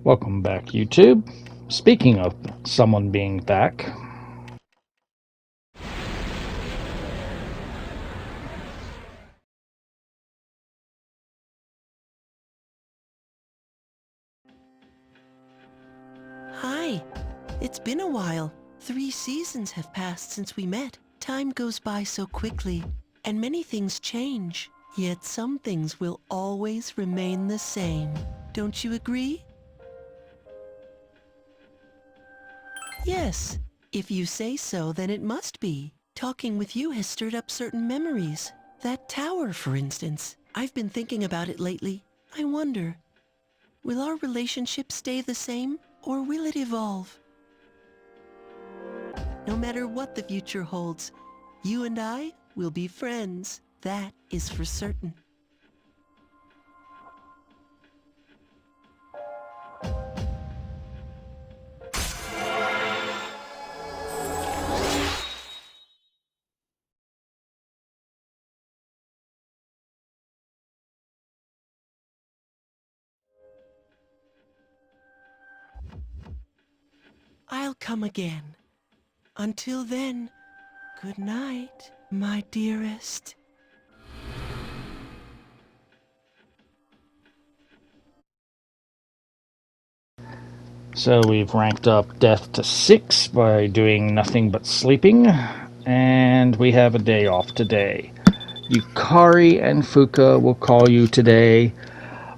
Welcome back, YouTube. Speaking of someone being back, Hi. It's been a while. 3 seasons have passed since we met. Time goes by so quickly, and many things change. Yet some things will always remain the same. Don't you agree? Yes. If you say so, then it must be. Talking with you has stirred up certain memories. That tower, for instance. I've been thinking about it lately. I wonder, will our relationship stay the same, or will it evolve? No matter what the future holds, you and I will be friends. That is for certain. I'll come again. Until then, good night, my dearest. so we've ranked up Death to 6 by doing nothing but sleeping, and we have a day off today. Yukari and Fuka will call you today.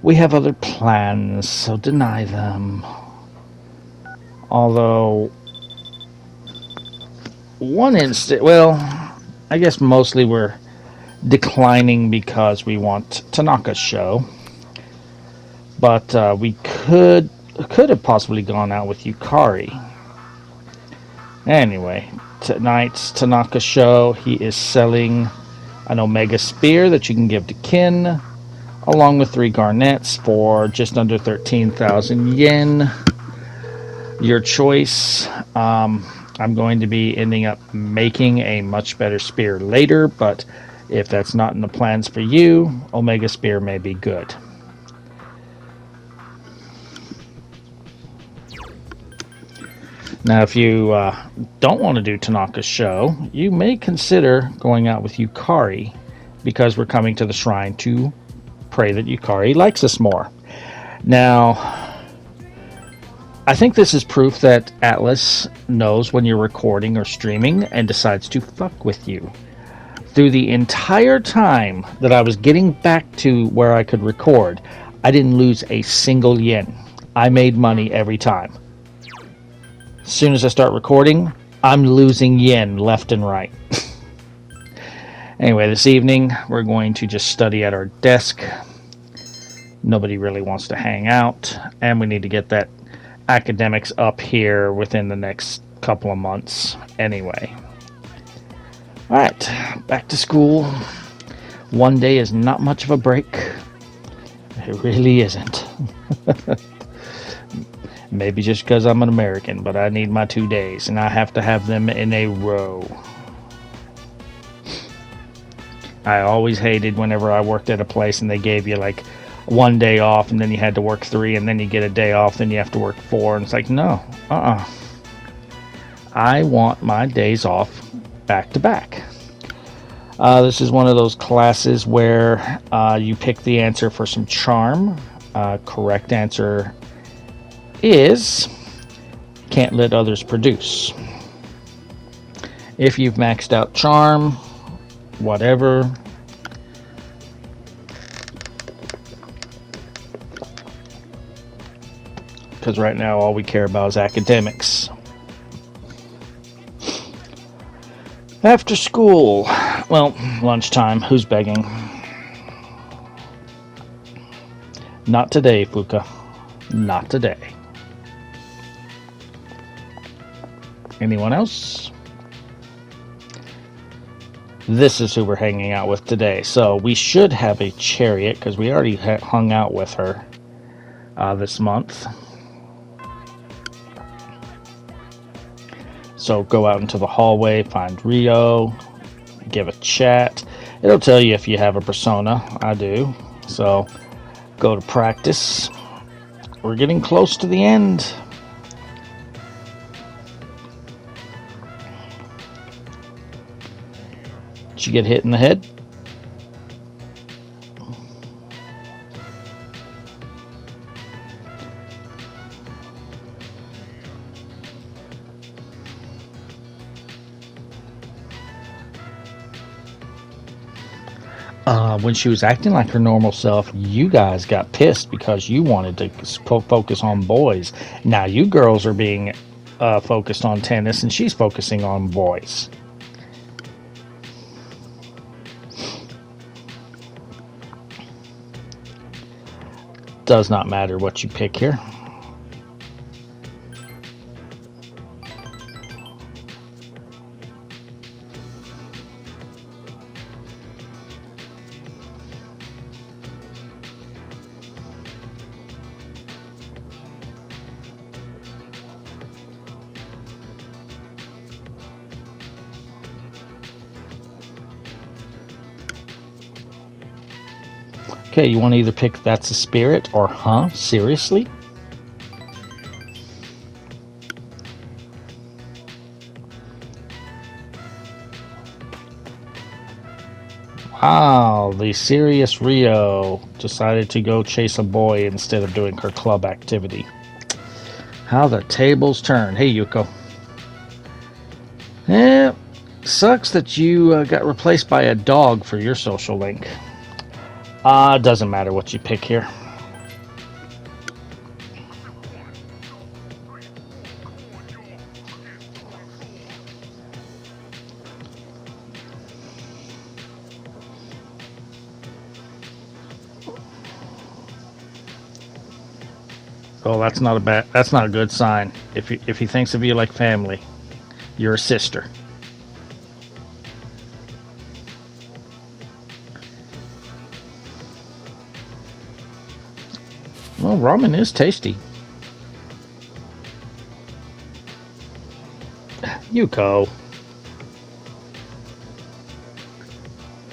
We have other plans, so deny them. Although, one instant, well, I guess mostly we're declining because we want Tanaka's show. But we could have possibly gone out with Yukari. Anyway, tonight's Tanaka show, he is selling an Omega Spear that you can give to Kin, along with 3 garnets for just under 13,000 yen. Your choice. I'm going to be ending up making a much better spear later, but if that's not in the plans for you, Omega Spear may be good. Now, if you don't want to do Tanaka's show, you may consider going out with Yukari, because we're coming to the shrine to pray that Yukari likes us more. Now, I think this is proof that Atlas knows when you're recording or streaming and decides to fuck with you. Through the entire time that I was getting back to where I could record, I didn't lose a single yen. I made money every time. As soon as I start recording, I'm losing yen left and right. Anyway, this evening, we're going to just study at our desk. Nobody really wants to hang out, and we need to get that academics up here within the next couple of months anyway. Alright, back to school. One day is not much of a break. It really isn't. Maybe just because I'm an American, but I need my 2 days, and I have to have them in a row. I always hated whenever I worked at a place and they gave you like 1 day off, and then you had to work 3, and then you get a day off, then you have to work 4, and it's like, no, I want my days off back to back. This is one of those classes where you pick the answer for some charm. Correct answer is can't let others produce. If you've maxed out charm, whatever, because right now all we care about is academics. After school, well, lunchtime, who's begging? Not today, Fuka. Not today. Anyone else? This is who we're hanging out with today. So we should have a chariot, because we already hung out with her this month. So go out into the hallway, find Rio, give a chat. It'll tell you if you have a persona. I do. So go to practice. We're getting close to the end. Did you get hit in the head? When she was acting like her normal self, you guys got pissed because you wanted to focus on boys. Now you girls are being focused on tennis, and she's focusing on boys. Does not matter what you pick here. Okay, you want to either pick That's a Spirit or Huh? Seriously? Wow, the serious Rio decided to go chase a boy instead of doing her club activity. How the tables turn. Hey, Yuko. Yeah, sucks that you got replaced by a dog for your social link. Doesn't matter what you pick here. Oh, that's not a good sign. If he thinks of you like family, you're a sister. Well, ramen is tasty. Yuko.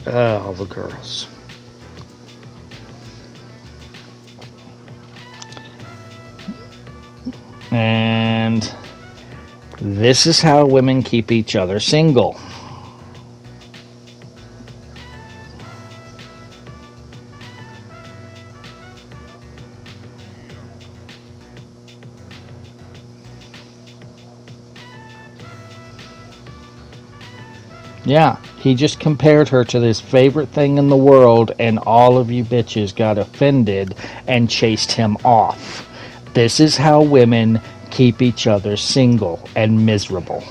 Oh, the girls. And this is how women keep each other single. Yeah, he just compared her to his favorite thing in the world, and all of you bitches got offended and chased him off. This is how women keep each other single and miserable.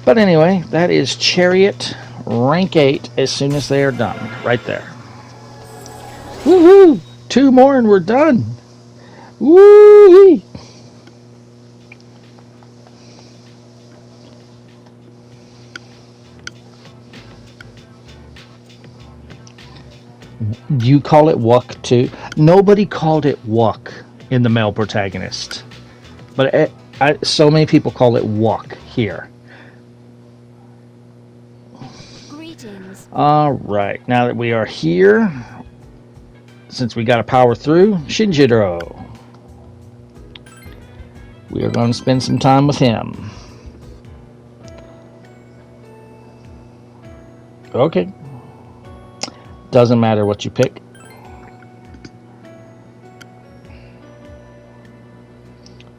But anyway, that is Chariot rank 8 as soon as they are done. Right there. Woohoo! 2 more and we're done. Woo-wee! You call it wuck too? Nobody called it wuck in the male protagonist. But so many people call it wuck here. Greetings. Alright, now that we are here, since we got to power through, Shinjiro. We are going to spend some time with him. Okay. Doesn't matter what you pick.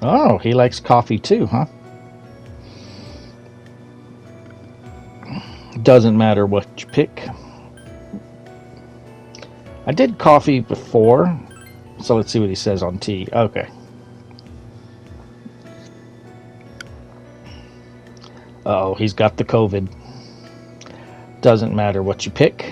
Oh, he likes coffee too, huh? Doesn't matter what you pick. I did coffee before, so let's see what he says on tea. Okay. Uh-oh, he's got the COVID. Doesn't matter what you pick.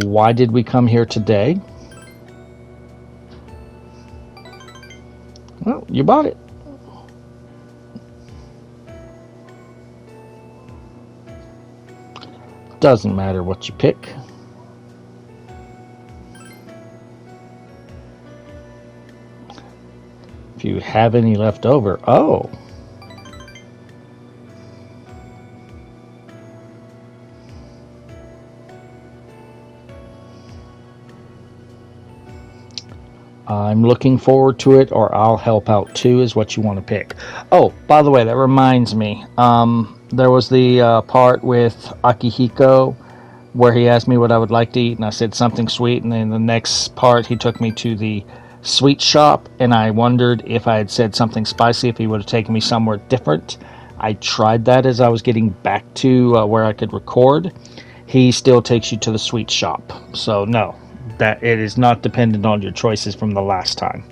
Why did we come here today? Well, you bought it. Doesn't matter what you pick. If you have any left over. Oh. I'm looking forward to it, or I'll help out too, is what you want to pick. Oh, by the way, that reminds me. There was the part with Akihiko where he asked me what I would like to eat, and I said something sweet, and then the next part he took me to the sweet shop, and I wondered if I had said something spicy, if he would have taken me somewhere different. I tried that as I was getting back to where I could record. He still takes you to the sweet shop. So no, that it is not dependent on your choices from the last time.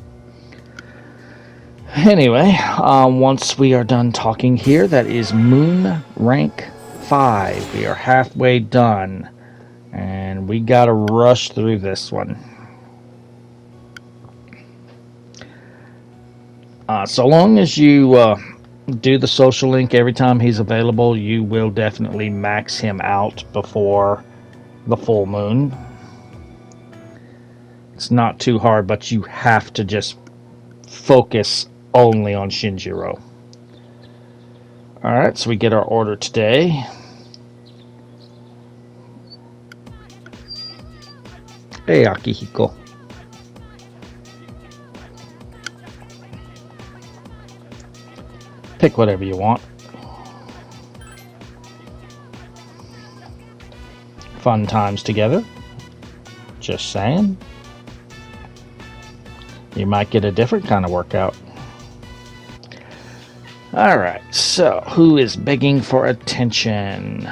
Anyway, once we are done talking here, that is Moon Rank 5. We are halfway done, and we gotta rush through this one. So long as you do the social link every time he's available, you will definitely max him out before the full moon. It's not too hard, but you have to just focus only on Shinjiro. Alright, so we get our order today. Hey, Akihiko. Pick whatever you want. Fun times together. Just saying. You might get a different kind of workout. Alright, so who is begging for attention?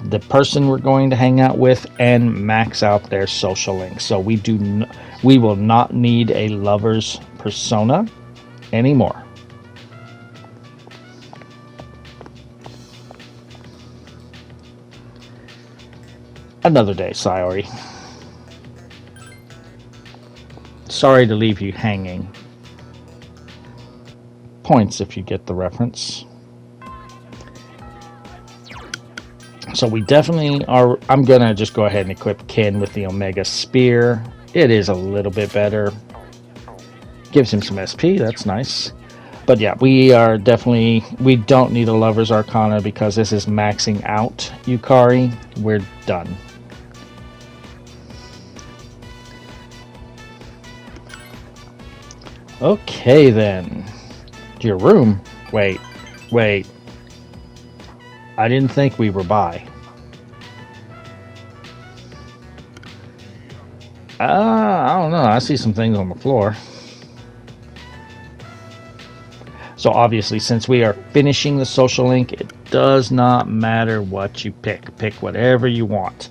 The person we're going to hang out with and max out their social link. So we will not need a lover's persona anymore. Another day, Sayori. Sorry to leave you hanging. Points if you get the reference. So we definitely are. I'm gonna just go ahead and equip Ken with the Omega Spear. It is a little bit better. Gives him some SP, that's nice. But yeah, we don't need a Lover's Arcana because this is maxing out Yukari. We're done. Okay then. To your room. Wait. I didn't think we were by. I don't know. I see some things on the floor. So obviously, since we are finishing the social link, it does not matter what you pick. Pick whatever you want.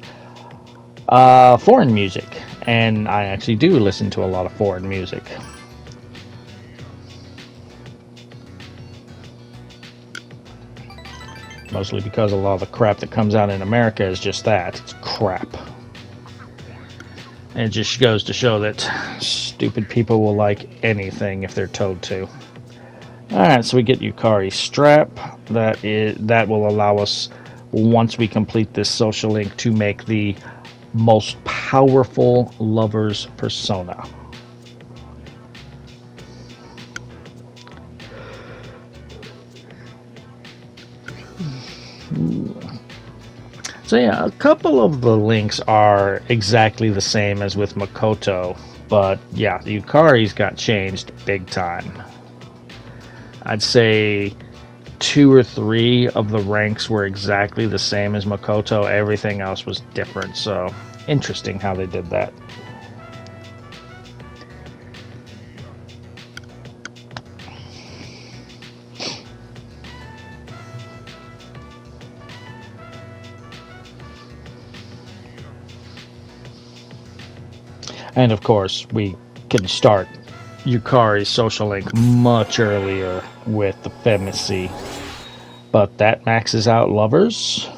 Foreign music. And I actually do listen to a lot of foreign music. Mostly because a lot of the crap that comes out in America is just that. It's crap. And it just goes to show that stupid people will like anything if they're told to. Alright, so we get Yukari's strap. That will allow us, once we complete this social link, to make the most powerful lover's persona. So yeah, a couple of the links are exactly the same as with Makoto, but yeah, Yukari's got changed big time. I'd say 2 or 3 of the ranks were exactly the same as Makoto. Everything else was different, so interesting how they did that. And of course, we can start Yukari's social link much earlier with the Femicy. But that maxes out lovers.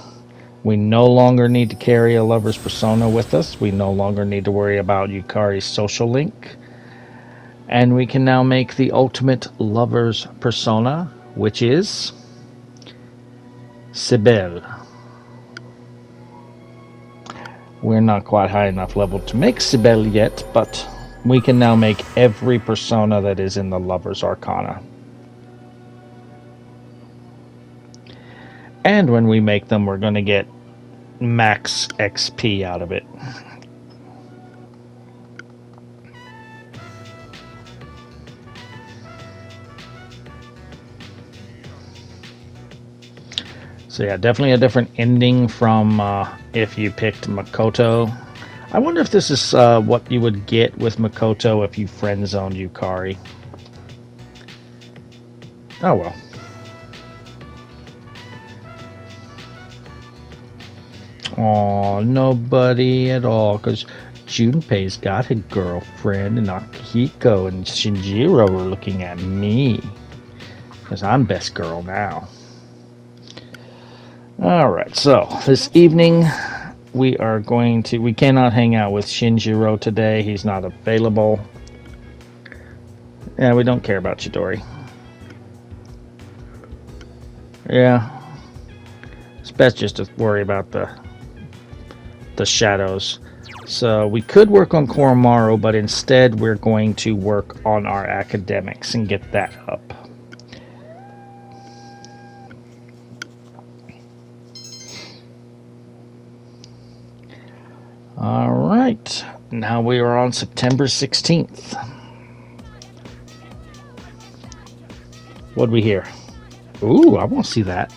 We no longer need to carry a lover's persona with us. We no longer need to worry about Yukari's social link. And we can now make the ultimate lover's persona, which is Sibel. We're not quite high enough level to make Sibel yet, but we can now make every persona that is in the Lover's Arcana. And when we make them, we're going to get max XP out of it. So yeah, definitely a different ending from if you picked Makoto. I wonder if this is what you would get with Makoto if you friend-zoned Yukari. Oh well. Aw, nobody at all, because Junpei's got a girlfriend, and Akihiko and Shinjiro are looking at me, because I'm best girl now. Alright, so this evening we cannot hang out with Shinjiro today. He's not available. Yeah, we don't care about Chidori. Yeah. It's best just to worry about the shadows. So we could work on Koromaru, but instead we're going to work on our academics and get that up. Alright, now we are on September 16th. What'd we hear? Ooh, I want to see that.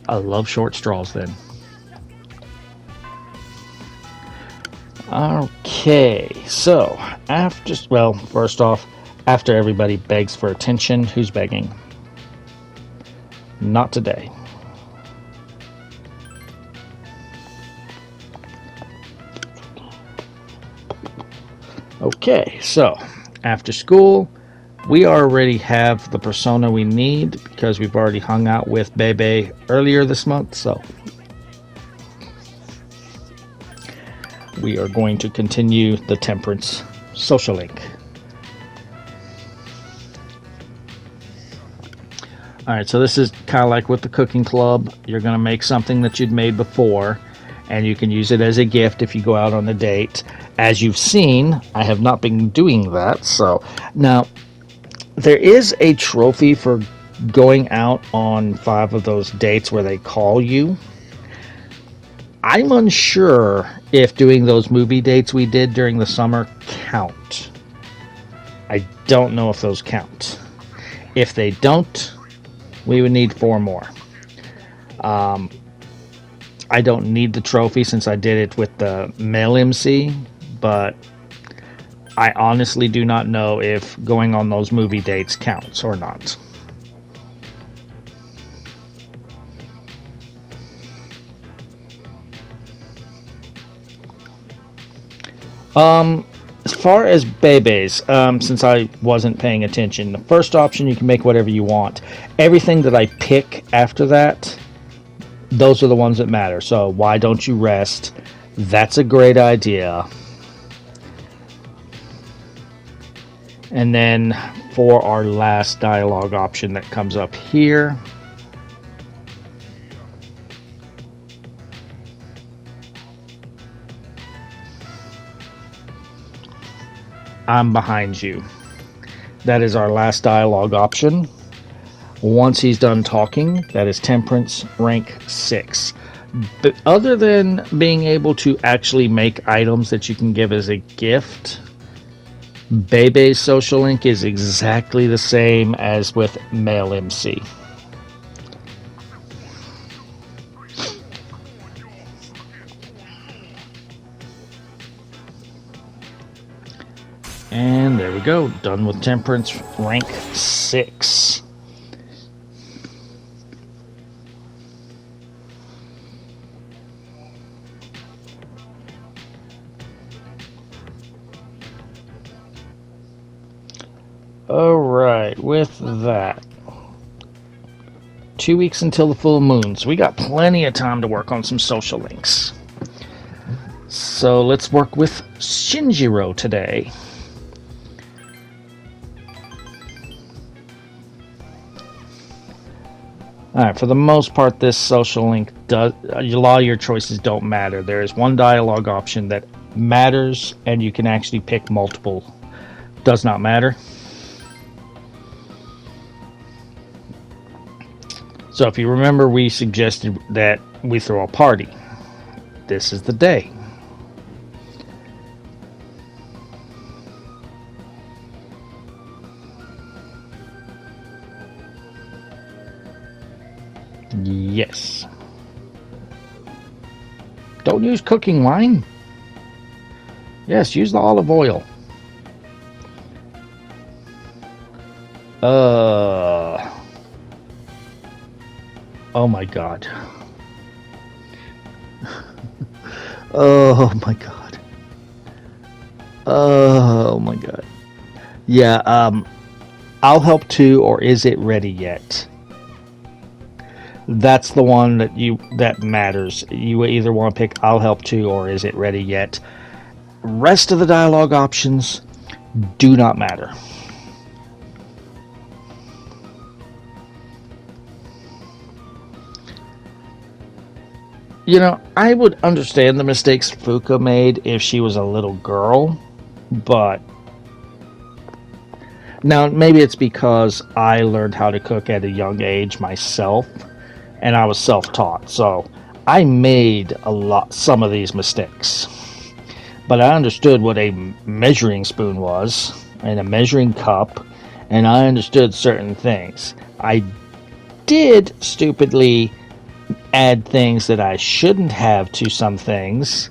I love short straws then. Okay, so first off, after everybody begs for attention, who's begging? Not today. Okay, so after school, we already have the persona we need because we've already hung out with Bebe earlier this month, so we are going to continue the Temperance social link. Alright, so this is kind of like with the cooking club. You're going to make something that you'd made before, and you can use it as a gift if you go out on a date. As you've seen, I have not been doing that, so now there is a trophy for going out on 5 of those dates where they call you. I'm unsure if doing those movie dates we did during the summer count. I don't know if those count. If they don't, we would need 4 more. I don't need the trophy since I did it with the male MC, but I honestly do not know if going on those movie dates counts or not. As far as Bebes, since I wasn't paying attention, the first option, you can make whatever you want. Everything that I pick after that, those are the ones that matter. So why don't you rest? That's a great idea. And then for our last dialogue option that comes up here, I'm behind you. That is our last dialogue option. Once he's done talking, that is Temperance rank 6. But other than being able to actually make items that you can give as a gift, Bebe's social link is exactly the same as with male MC. And there we go, done with Temperance rank 6. Alright, with that, 2 weeks until the full moon, so we got plenty of time to work on some social links. So let's work with Shinjiro today. All right, for the most part, this social link does. A lot of your choices don't matter. There is one dialogue option that matters, and you can actually pick multiple. Does not matter. So if you remember, we suggested that we throw a party. This is the day. Yes. Don't use cooking wine. Yes, use the olive oil. Oh my god. Oh my god. Oh my god. Yeah, I'll help too, or is it ready yet? That's the one that matters. You either want to pick I'll help too, or is it ready yet? Rest of the dialogue options do not matter. You know, I would understand the mistakes Fuka made if she was a little girl, but now maybe it's because I learned how to cook at a young age myself, and I was self-taught, so I made some of these mistakes. But I understood what a measuring spoon was and a measuring cup, and I understood certain things. I did stupidly add things that I shouldn't have to some things,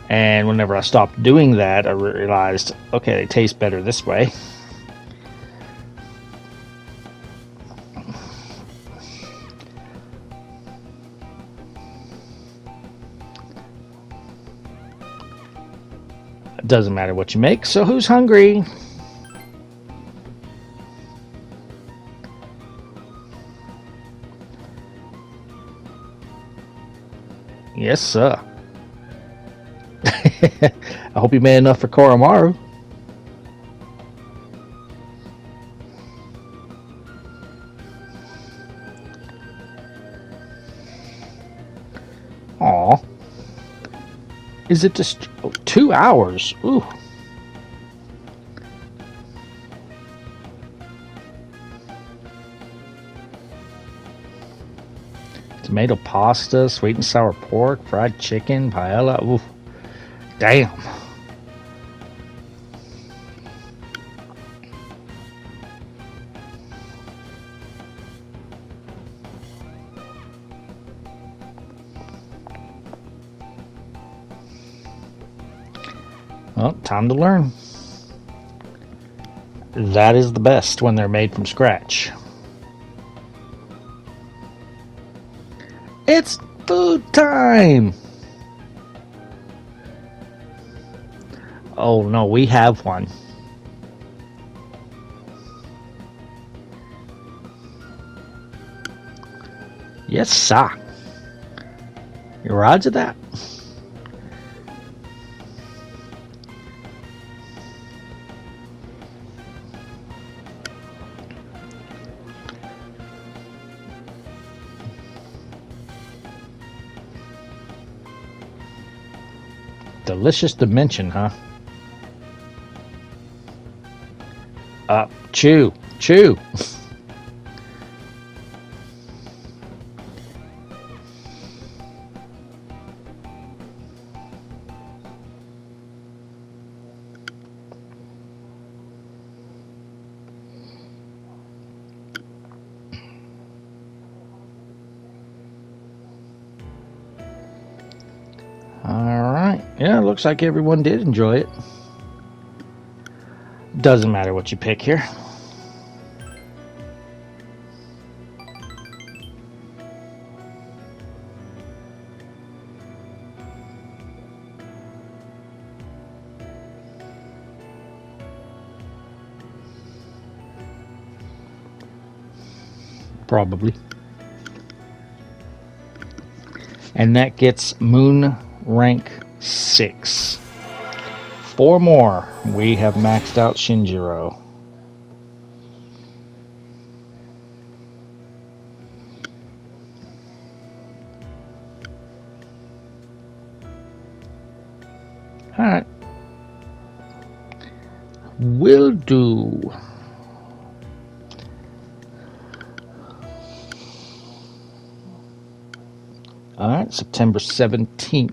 and whenever I stopped doing that, I realized, okay, they taste better this way. It doesn't matter what you make, so who's hungry? Yes, sir. I hope you made enough for Koromaru. Aw. Is it just 2 hours? Ooh. Tomato pasta, sweet and sour pork, fried chicken, paella. Ooh. Damn. Well, time to learn. That is the best when they're made from scratch. It's food time! Oh no, we have one. Yes, sir. You roger that? Delicious dimension, huh? Chew. Chew. Alright. Yeah, looks like everyone did enjoy it. Doesn't matter what you pick here. Probably. And that gets Moon rank 6. 4 more. We have maxed out Shinjiro. Alright. Will do. Alright, September 17th.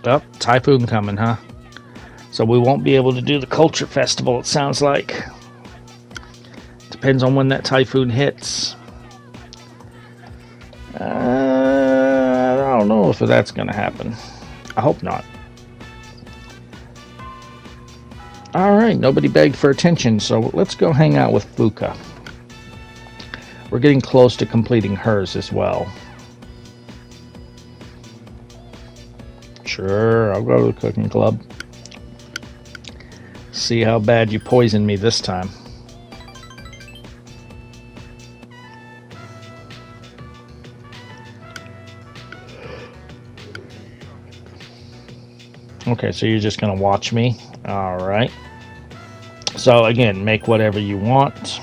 Oh, Typhoon coming, huh? So we won't be able to do the Culture Festival, it sounds like. Depends on when that Typhoon hits. I don't know if that's going to happen. I hope not. Alright, nobody begged for attention, so let's go hang out with Fuka. We're getting close to completing hers as well. Sure, I'll go to the cooking club. See how bad you poison me this time. Okay, so you're just going to watch me. Alright. So again, make whatever you want.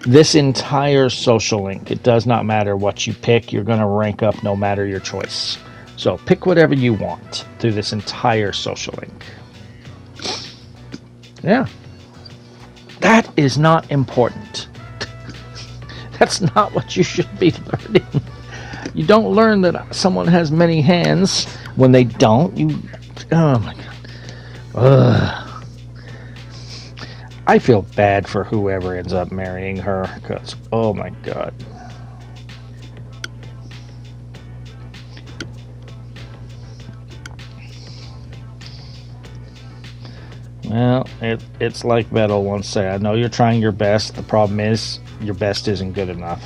This entire social link, it does not matter what you pick. You're going to rank up no matter your choice. So pick whatever you want through this entire social link. Yeah. That is not important. That's not what you should be learning. You don't learn that someone has many hands when they don't. Oh my god. Ugh. I feel bad for whoever ends up marrying her, because, oh my god. Well, it's like Vettel once said, I know you're trying your best, the problem is, your best isn't good enough.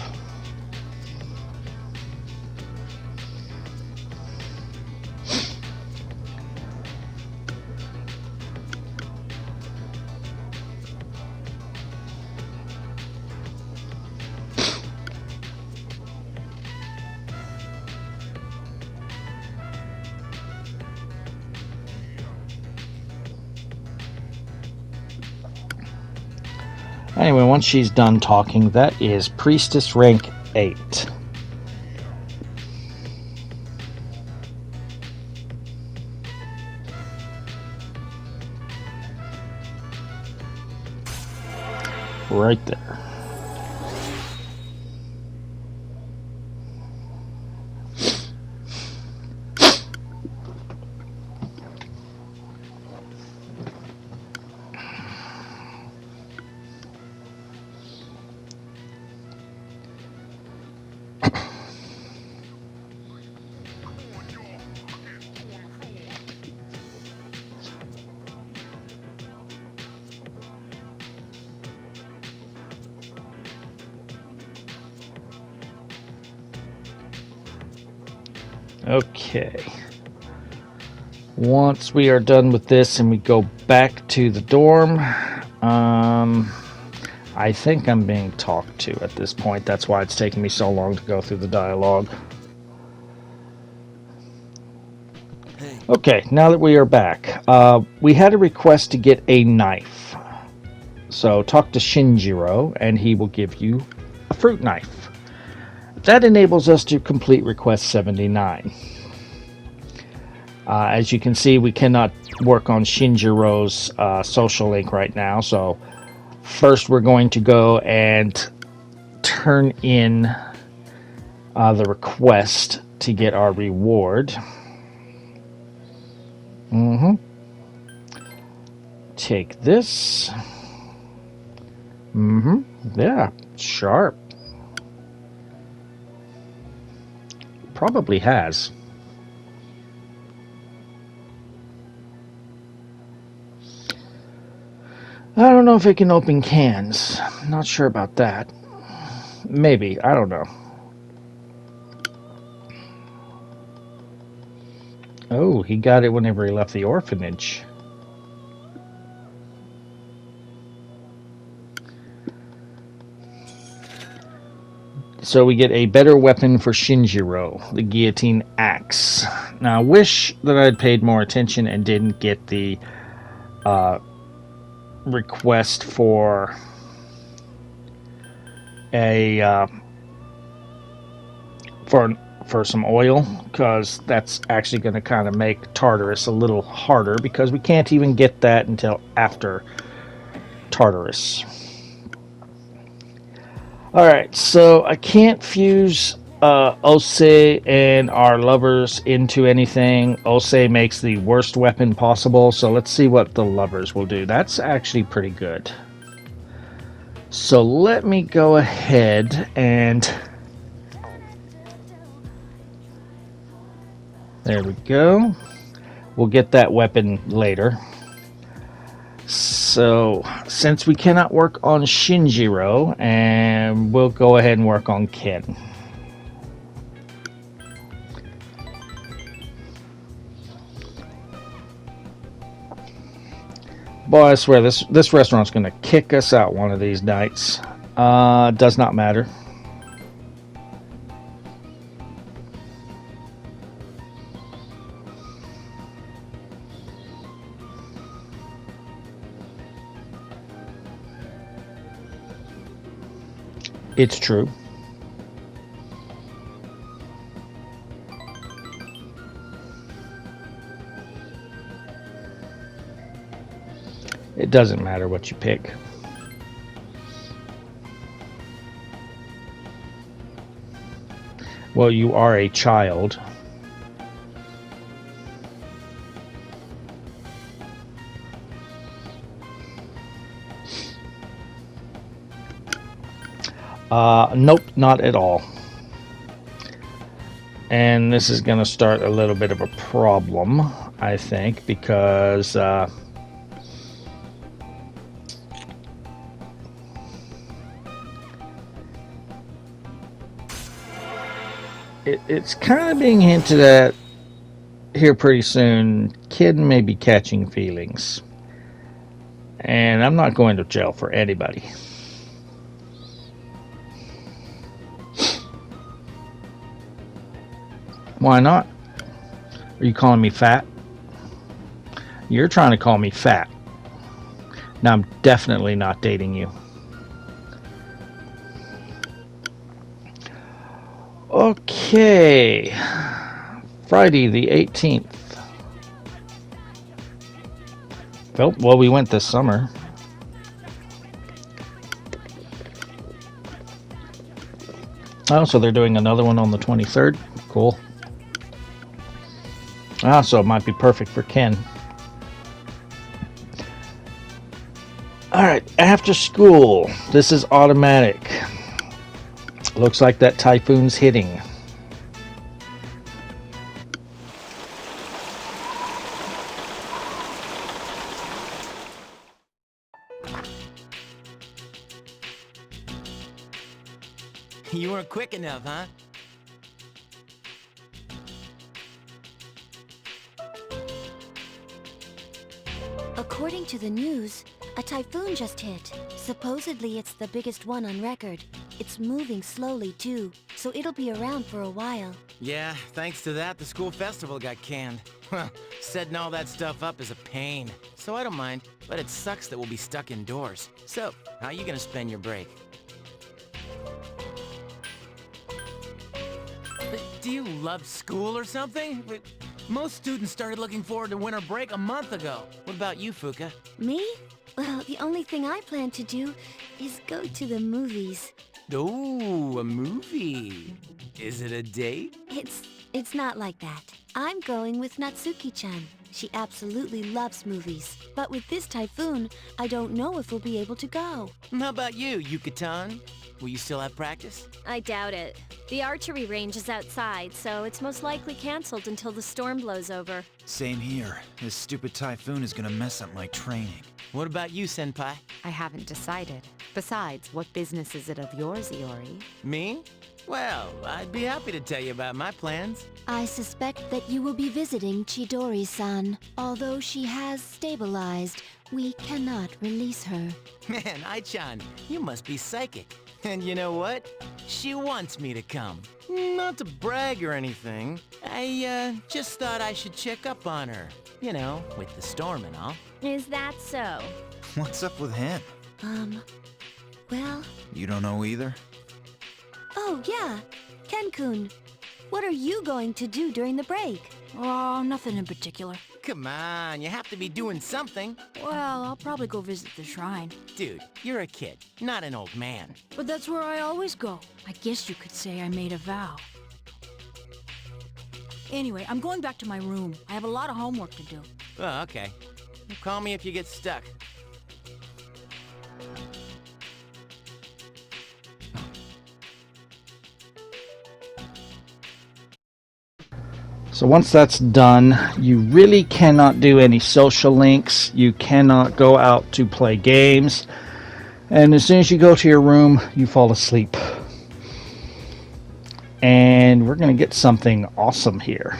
Anyway, once she's done talking, that is Priestess rank 8. Right there. Okay. Once we are done with this and we go back to the dorm, I think I'm being talked to at this point. That's why it's taking me so long to go through the dialogue. Okay, now that we are back, we had a request to get a knife. So talk to Shinjiro and he will give you a fruit knife. That enables us to complete request 79. As you can see, we cannot work on Shinjiro's social link right now, so first we're going to go and turn in the request to get our reward. Take this. Yeah, sharp. Probably has. I don't know if it can open cans. Not sure about that. Maybe. I don't know. Oh, he got it whenever he left the orphanage. So we get a better weapon for Shinjiro, the guillotine axe. Now I wish that I'd paid more attention and didn't get the request for a for some oil, because that's actually going to kind of make Tartarus a little harder, because we can't even get that until after Tartarus. Alright, so I can't fuse Ose and our lovers into anything. Ose makes the worst weapon possible, so let's see what the lovers will do. That's actually pretty good. So let me go ahead and... There we go. We'll get that weapon later. So, since we cannot work on Shinjiro, and we'll go ahead and work on Ken. Boy, I swear, this restaurant's going to kick us out one of these nights. Does not matter. It's true. It doesn't matter what you pick. Well, you are a child. Nope, not at all. And this is going to start a little bit of a problem, I think, because it's kind of being hinted at here pretty soon. Kid may be catching feelings. And I'm not going to jail for anybody. Why not? Are you calling me fat? You're trying to call me fat. Now I'm definitely not dating you. Okay. Friday the 18th. Well, we went this summer. Oh, so they're doing another one on the 23rd. Cool. Ah, so it might be perfect for Ken. Alright, after school. This is automatic. Looks like that Typhoon's hitting. You weren't quick enough, huh? According to the news, a typhoon just hit. Supposedly it's the biggest one on record. It's moving slowly too, so it'll be around for a while. Yeah, thanks to that, the school festival got canned. Well, setting all that stuff up is a pain. So I don't mind, but it sucks that we'll be stuck indoors. So, how are you gonna spend your break? Do you love school or something? Most students started looking forward to winter break a month ago. What about you, Fuka? Me? Well, the only thing I plan to do is go to the movies. Oh, a movie. Is it a date? It's not like that. I'm going with Natsuki-chan. She absolutely loves movies. But with this typhoon, I don't know if we'll be able to go. How about you, Yucatan? Will you still have practice? I doubt it. The archery range is outside, so it's most likely canceled until the storm blows over. Same here. This stupid typhoon is gonna mess up my training. What about you, Senpai? I haven't decided. Besides, what business is it of yours, Iori? Me? Well, I'd be happy to tell you about my plans. I suspect that you will be visiting Chidori-san. Although she has stabilized, we cannot release her. Man, Ai-chan, you must be psychic. And you know what? She wants me to come. Not to brag or anything. I, just thought I should check up on her. You know, with the storm and all. Is that so? What's up with him? Well... You don't know either? Oh, yeah. Ken-kun. What are you going to do during the break? Oh, nothing in particular. Come on, you have to be doing something. Well, I'll probably go visit the shrine. Dude, you're a kid, not an old man. But that's where I always go. I guess you could say I made a vow. Anyway, I'm going back to my room. I have a lot of homework to do. Oh, okay. Call me if you get stuck. So once that's done, you really cannot do any social links. You cannot go out to play games. And as soon as you go to your room, you fall asleep. And we're going to get something awesome here.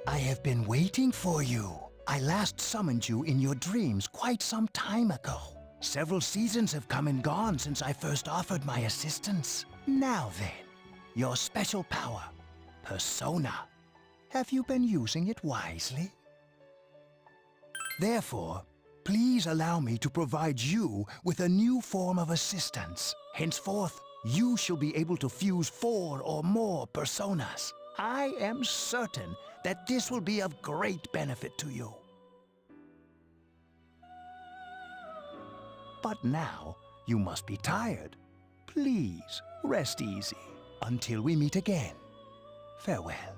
I have been waiting for you. I last summoned you in your dreams quite some time ago. Several seasons have come and gone since I first offered my assistance. Now then, your special power, Persona. Have you been using it wisely? Therefore, please allow me to provide you with a new form of assistance. Henceforth, you shall be able to fuse 4 or more personas. I am certain that this will be of great benefit to you. But now, you must be tired. Please, rest easy until we meet again. Farewell.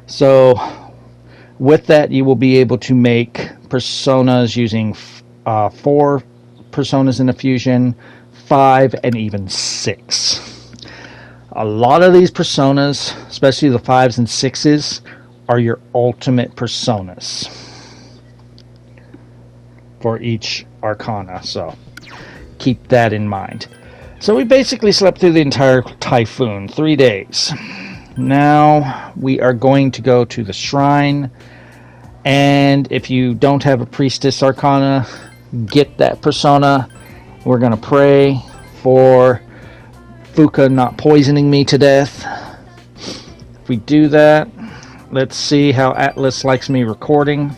So with that, you will be able to make personas using 4 personas in a fusion, 5, and even 6. A lot of these personas, especially the 5s and 6s, are your ultimate personas for each arcana, so keep that in mind. So we basically slept through the entire Typhoon, 3 days. Now we are going to go to the shrine, and if you don't have a priestess arcana, get that persona. We're going to pray for Fuka not poisoning me to death. If we do that, let's see how Atlas likes me recording.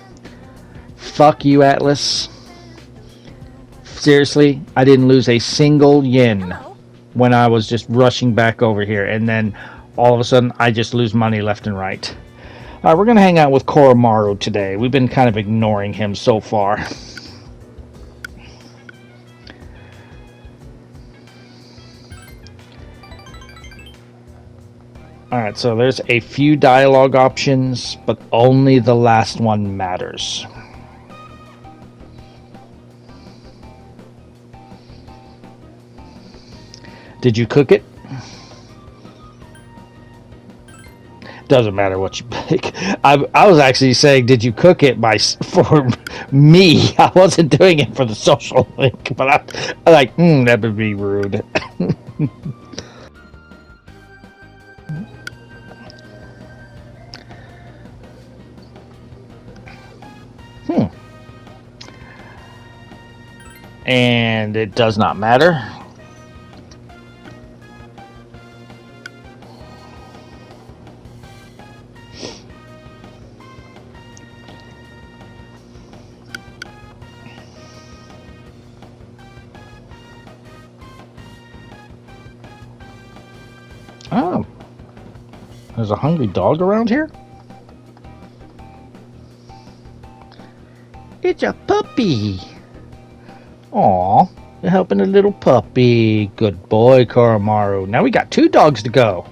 Fuck you, Atlas. Seriously, I didn't lose a single yen when I was just rushing back over here, and then all of a sudden I just lose money left and right. Alright, we're going to hang out with Koromaru today. We've been kind of ignoring him so far. Alright, so there's a few dialogue options, but only the last one matters. Did you cook it? Doesn't matter what you pick. I was actually saying, did you cook it for me? I wasn't doing it for the social link, but I like, that would be rude. And it does not matter. Oh, there's a hungry dog around here? It's a puppy. Aw, you're helping a little puppy. Good boy, Koromaru. Now we got 2 dogs to go.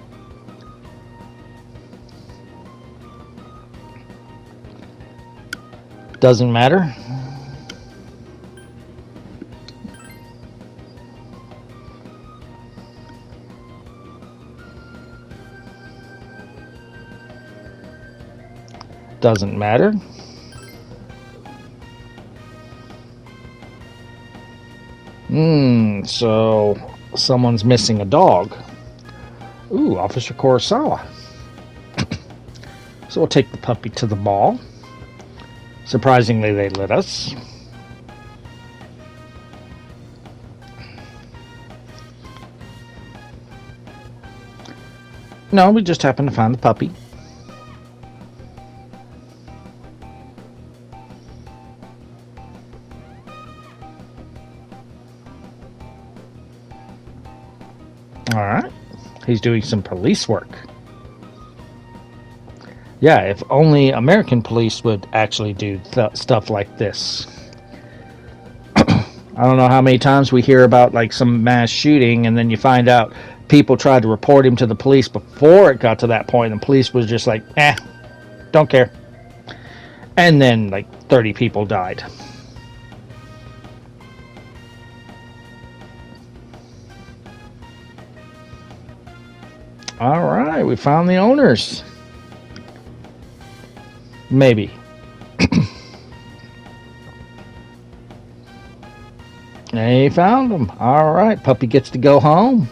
Doesn't matter. Doesn't matter. So someone's missing a dog. Ooh, Officer Kurosawa. So we'll take the puppy to the ball. Surprisingly, they let us. No, we just happened to find the puppy. Alright. He's doing some police work. Yeah, if only American police would actually do stuff like this. I don't know how many times we hear about like some mass shooting and then you find out people tried to report him to the police before it got to that point and the police was just like, don't care. And then like 30 people died. Alright, we found the owners. Maybe. They found them. Alright, puppy gets to go home.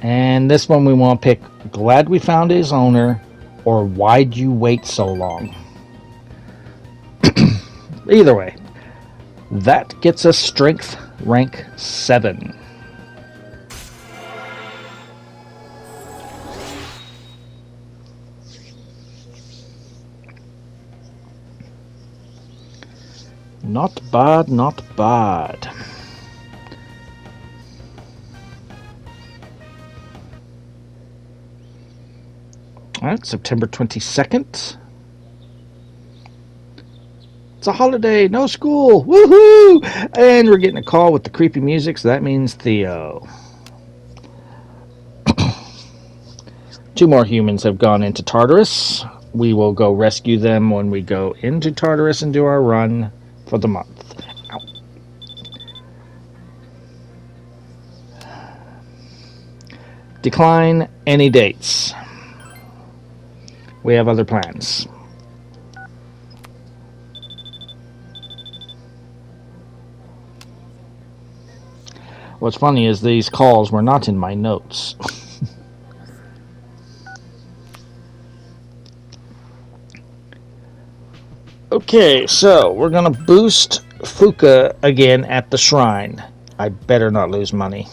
And this one we want to pick glad we found his owner or why'd you wait so long? Either way, that gets us strength rank 7. Not bad, not bad. Alright, September 22nd. It's a holiday, no school, woohoo! And we're getting a call with the creepy music, so that means Theo. 2 more humans have gone into Tartarus. We will go rescue them when we go into Tartarus and do our run for the month. Ow. Decline any dates. We have other plans. What's funny is these calls were not in my notes. Okay, so we're gonna boost Fuka again at the shrine. I better not lose money.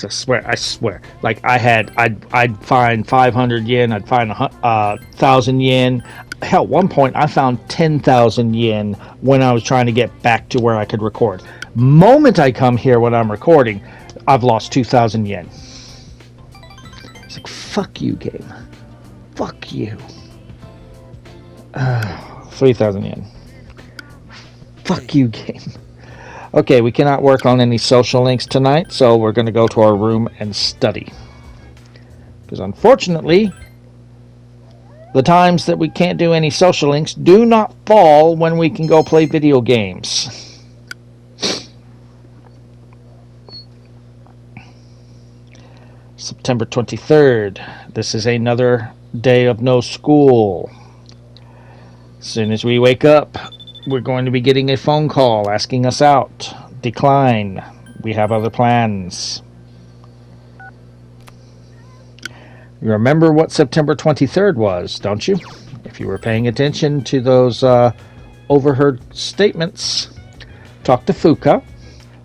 I swear. Like I'd find 500 yen, I'd find 1,000 yen. Hell, one point I found 10,000 yen when I was trying to get back to where I could record. Moment I come here when I'm recording, I've lost 2,000 yen. It's like, fuck you, game. Fuck you. 3,000 yen. Fuck you, game. Okay, we cannot work on any social links tonight, so we're going to go to our room and study. Because unfortunately, the times that we can't do any social links do not fall when we can go play video games. September 23rd. This is another day of no school. As soon as we wake up, we're going to be getting a phone call asking us out. Decline. We have other plans. You remember what September 23rd was, don't you? If you were paying attention to those overheard statements, talk to Fuka.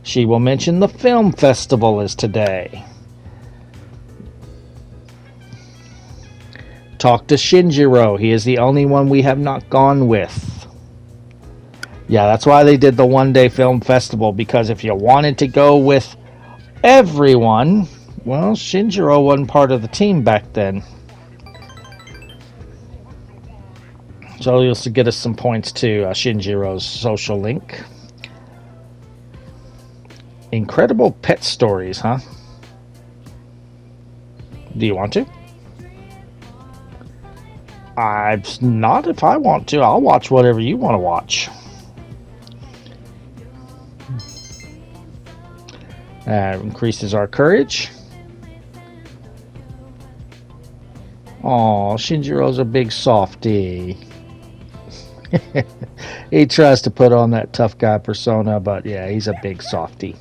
She will mention the film festival is today. Talk to Shinjiro. He is the only one we have not gone with. Yeah, that's why they did the one-day film festival, because if you wanted to go with everyone, well, Shinjiro wasn't part of the team back then. So you'll get us some points to Shinjiro's social link. Incredible pet stories, huh? Do you want to? Not if I want to. I'll watch whatever you want to watch. Increases our courage. Aw, Shinjiro's a big softy. He tries to put on that tough guy persona, but yeah, he's a big softy.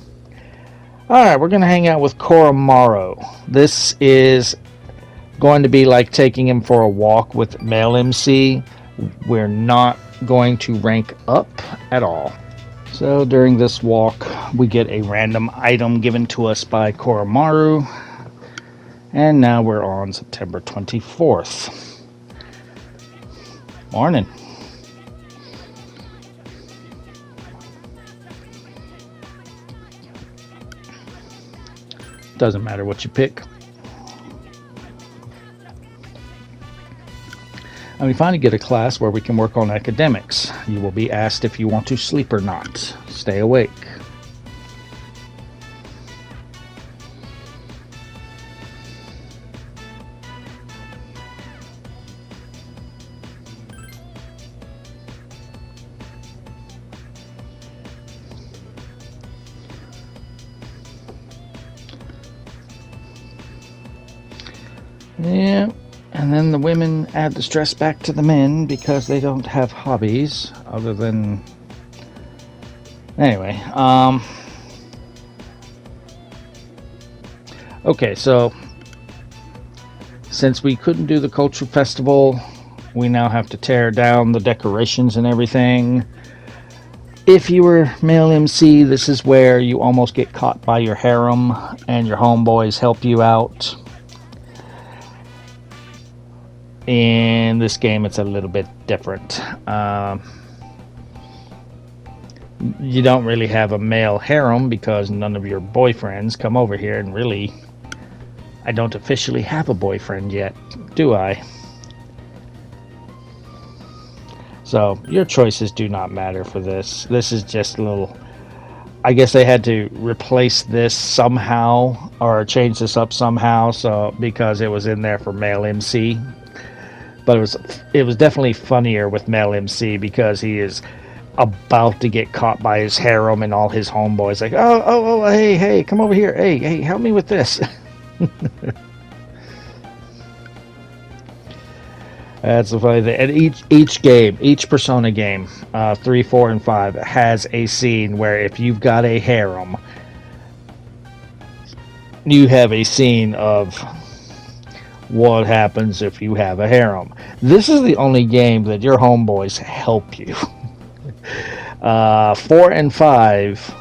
Alright, we're going to hang out with Koromaru. This is going to be like taking him for a walk with male MC. We're not going to rank up at all. So during this walk, we get a random item given to us by Koromaru. And now we're on September 24th. Morning. Doesn't matter what you pick. And we finally get a class where we can work on academics. You will be asked if you want to sleep or not. Stay awake. Yeah, and then the women add the stress back to the men because they don't have hobbies other than... Anyway, okay, so since we couldn't do the cultural festival, we now have to tear down the decorations and everything. If you were male MC, this is where you almost get caught by your harem and your homeboys help you out. In this game, it's a little bit different. You don't really have a male harem because none of your boyfriends come over here, and really, I don't officially have a boyfriend yet, do I? So, your choices do not matter for this. This is just a little... I guess they had to replace this somehow, or change this up somehow, so because it was in there for male MC. But it was definitely funnier with male MC because he is about to get caught by his harem and all his homeboys like, oh, hey, come over here, hey, help me with this. That's the funny thing. And each game, each Persona game, 3, 4, and 5 has a scene where if you've got a harem, you have a scene of what happens if you have a harem. This is the only game that your homeboys help you. 4 and 5,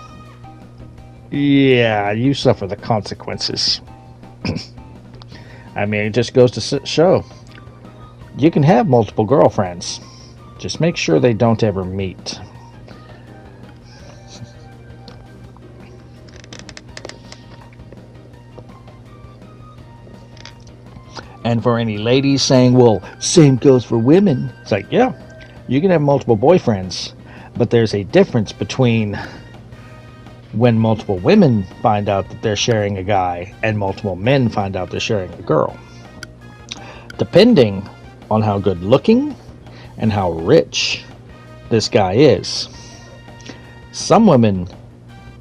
yeah, you suffer the consequences. I mean, it just goes to show you can have multiple girlfriends. Just make sure they don't ever meet. And for any ladies saying, well, same goes for women. It's like, yeah, you can have multiple boyfriends, but there's a difference between when multiple women find out that they're sharing a guy and multiple men find out they're sharing a girl. Depending on how good looking and how rich this guy is. Some women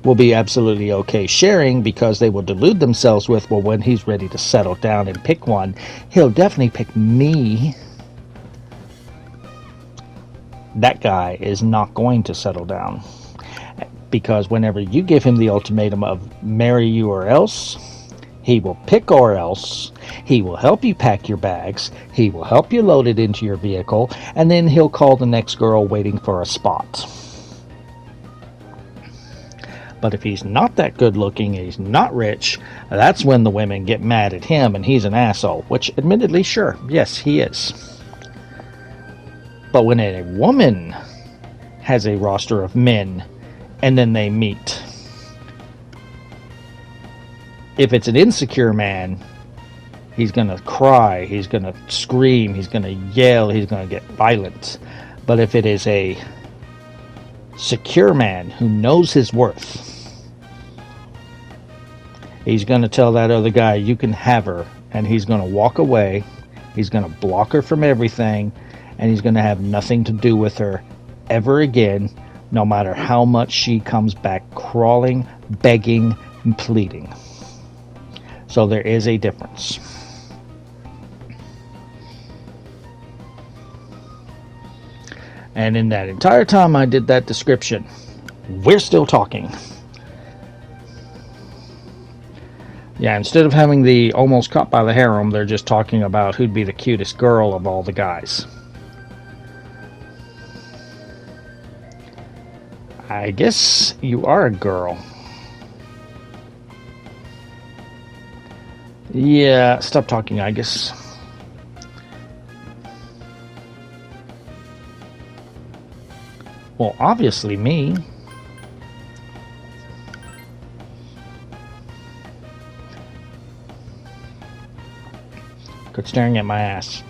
will be absolutely okay sharing because they will delude themselves with, well, when he's ready to settle down and pick one, he'll definitely pick me. That guy is not going to settle down because whenever you give him the ultimatum of marry you or else, he will pick or else. He will help you pack your bags. He will help you load it into your vehicle, and then he'll call the next girl waiting for a spot. But if he's not that good looking, he's not rich, that's when the women get mad at him and he's an asshole. Which, admittedly, sure, yes, he is. But when a woman has a roster of men and then they meet, if it's an insecure man, he's going to cry, he's going to scream, he's going to yell, he's going to get violent. But if it is a secure man who knows his worth, he's going to tell that other guy, you can have her, and he's going to walk away, he's going to block her from everything, and he's going to have nothing to do with her ever again, no matter how much she comes back crawling, begging, and pleading. So there is a difference. And in that entire time I did that description, we're still talking. Yeah, instead of having the almost caught by the harem, they're just talking about who'd be the cutest girl of all the guys. I guess you are a girl. Yeah, stop talking, I guess. Well, obviously me. Quit staring at my ass.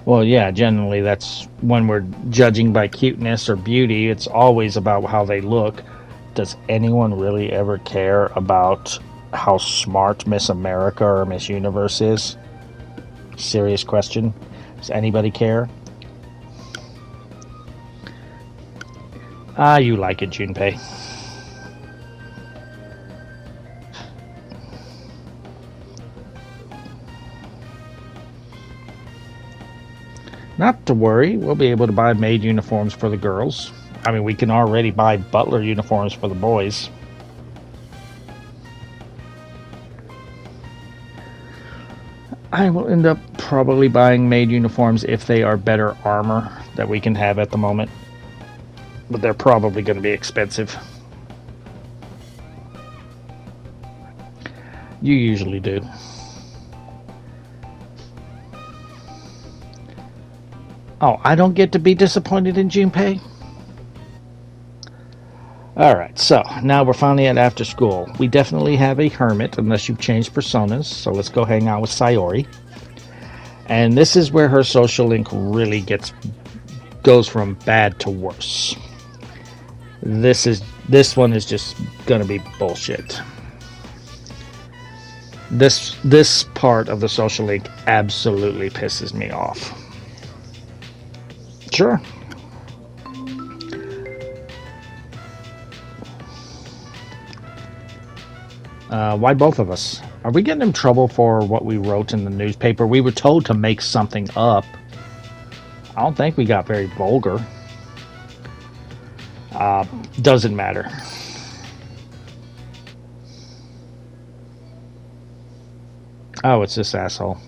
Well, yeah, generally that's when we're judging by cuteness or beauty, it's always about how they look. Does anyone really ever care about how smart Miss America or Miss Universe is? Serious question. Does anybody care? Ah, you like it, Junpei. Not to worry, we'll be able to buy maid uniforms for the girls. I mean, we can already buy butler uniforms for the boys. I will end up probably buying maid uniforms if they are better armor that we can have at the moment. But they're probably going to be expensive. You usually do. Oh, I don't get to be disappointed in Junpei? Alright, so now we're finally at after school. We definitely have a hermit, unless you've changed personas, so let's go hang out with Sayori. And this is where her social link really goes from bad to worse. This one is just gonna be bullshit. This part of the social link absolutely pisses me off. Sure. Why both of us? Are we getting in trouble for what we wrote in the newspaper? We were told to make something up. I don't think we got very vulgar. Doesn't matter. Oh, it's this asshole.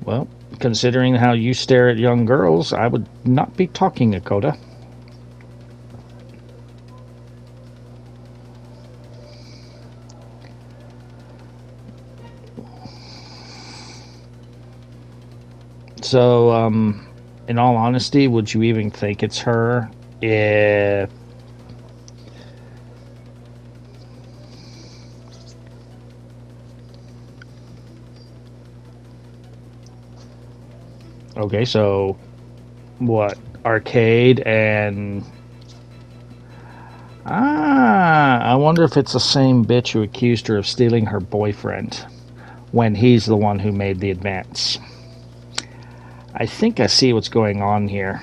Well, considering how you stare at young girls, I would not be talking, Akota. So, in all honesty, would you even think it's her if... Okay, so what? Arcade and... I wonder if it's the same bitch who accused her of stealing her boyfriend when he's the one who made the advance. I think I see what's going on here.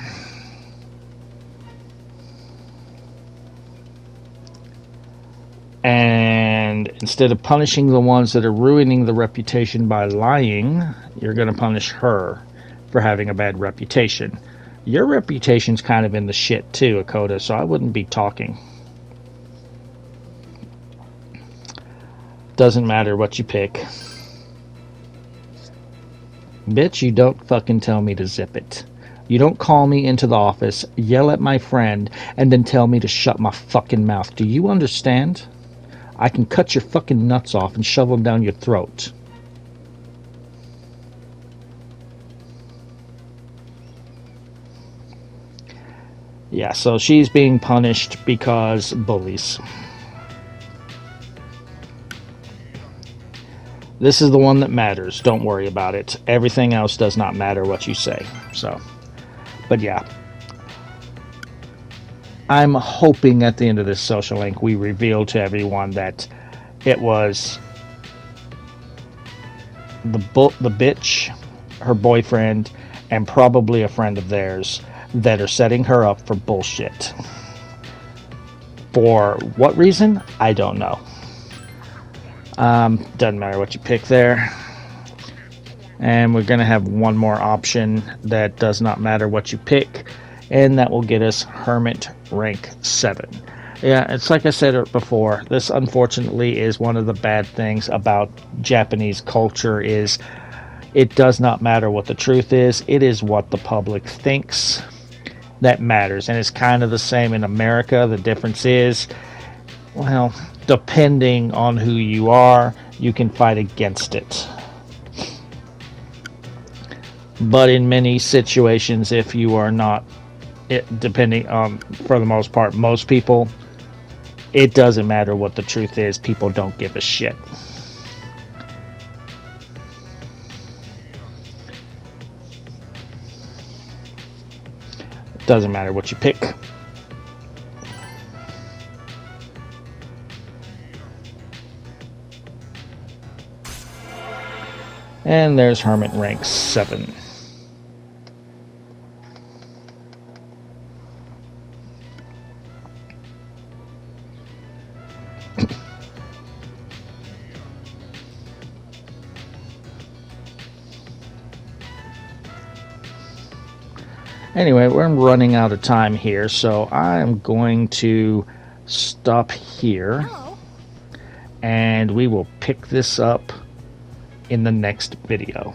And instead of punishing the ones that are ruining the reputation by lying, you're going to punish her for having a bad reputation. Your reputation's kind of in the shit too, Akota, so I wouldn't be talking. Doesn't matter what you pick. Bitch, you don't fucking tell me to zip it. You don't call me into the office, yell at my friend, and then tell me to shut my fucking mouth. Do you understand? I can cut your fucking nuts off and shove them down your throat. Yeah, so she's being punished because bullies. This is the one that matters. Don't worry about it. Everything else does not matter what you say. So, but yeah. I'm hoping at the end of this social link we reveal to everyone that It was the bitch, her boyfriend, and probably a friend of theirs that are setting her up for bullshit. For what reason? I don't know. Doesn't matter what you pick there. And we're going to have one more option that does not matter what you pick, and that will get us Hermit rank 7. Yeah, it's like I said before, this unfortunately is one of the bad things about Japanese culture is it does not matter what the truth is. It is what the public thinks that matters. And it's kind of the same in America. The difference is, well, depending on who you are, you can fight against it. But in many situations, if you are not, depending on, for the most part, most people, it doesn't matter what the truth is. People don't give a shit. It doesn't matter what you pick. And there's Hermit rank 7. Anyway, we're running out of time here, so I'm going to stop here. And we will pick this up in the next video.